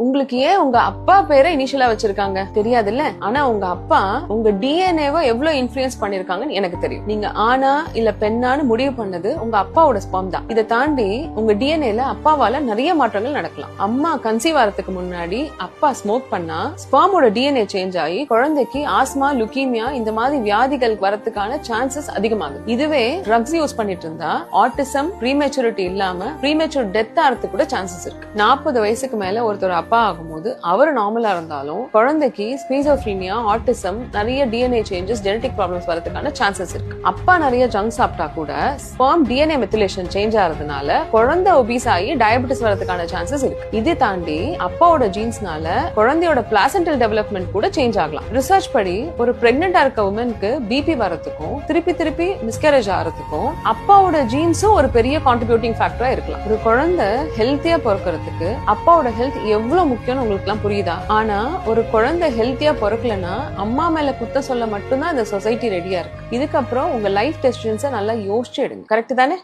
உங்களுக்கு ஏன் உங்க அப்பா பேரை இனிஷியலா வச்சிருக்காங்க தெரியாதுல்ல. ஆனா உங்க அப்பா உங்க டிஎன்ஏவை எவ்வளவு இன்ஃபுளுயன்ஸ் பண்ணிருக்காங்கன்னு எனக்கு தெரியும். நீங்க ஆனா இல்ல பெண்ணான்னு முடிவு பண்ணது உங்க அப்பாவோட ஸ்பெர்ம் தான். இதை தாண்டி உங்க டிஎன்ஏல அப்பாவால நிறைய மாற்றங்கள் நடக்கலாம். அம்மா கன்சீவ் ஆகிறதுக்கு முன்னாடி அப்பா ஸ்மோக் பண்ணா ஸ்பெர்மோட டிஎன்ஏ சேஞ்ச் ஆகி குழந்தைக்கு ஆஸ்மா, லுக்கீமியா இந்த மாதிரி வியாதிகள் வரதுக்கான சான்சஸ் அதிகமாகுது. இதுவே ட்ரக்ஸ் யூஸ் பண்ணிட்டு இருந்தா ஆட்டிசம், ப்ரீமெச்சூரிட்டி இல்லாம ப்ரீமெச்சூர் டெத் ஆகிறதுக்கு கூட சான்சஸ் இருக்கு. 40 வயசுக்கு மேல ஒருத்தர் அப்பா ஆகும்போது அவர் நார்மலா இருந்தாலும் குழந்தைக்கு ஸ்கிசோஃப்ரீனியா, ஆட்டிசம், நிறைய டிஎன்ஏ சேஞ்சஸ், ஜெனடிக் ப்ராப்ளம்ஸ் வரதுக்கான சான்சஸ் இருக்கு. அப்பா நிறைய ஜங்க் சாப்பிட்டா கூட ஸ்பெர்ம் டிஎன்ஏ மெத்திலேஷன் சேஞ்ச் ஆகிறதுனால குழந்தை ஒபீஸ் ஆகி டயபெட்டிஸ் வரதுக்கான சான்சஸ் இருக்கு. இது தாண்டி அப்பாவோட ஜீன்ஸ்னால குழந்தையோட பிளாசென்டல் டெவலப்மெண்ட் கூட சேஞ்ச் ஆகலாம். ரிசர்ச் படி ஒரு பிரெக்னென்டா இருக்க உமனுக்கு பிபி வரதுக்கும் திருப்பி மிஸ்கேரேஜ் ஆகிறதுக்கும் அப்பாவோட ஜீன்ஸும் ஒரு பெரிய கான்ட்ரிபியூட்டிங் ஃபேக்டரா இருக்கலாம். ஒரு குழந்தை ஹெல்த்தியா பிறக்கிறதுக்கு அப்பாவோட ஹெல்த் எவ்வளவு முக்கியம் உங்களுக்கு எல்லாம் புரியுதா? ஆனா ஒரு குழந்தை ஹெல்த்தியா பிறக்கலன்னா அம்மா மேல குத்த சொல்ல மட்டும்தான் இந்த சொசைட்டி ரெடியா இருக்கு. இதுக்கப்புறம் உங்க லைஃப் டெசிஷன்ஸை நல்லா யோசிச்சு எடுங்க. கரெக்ட் தானே?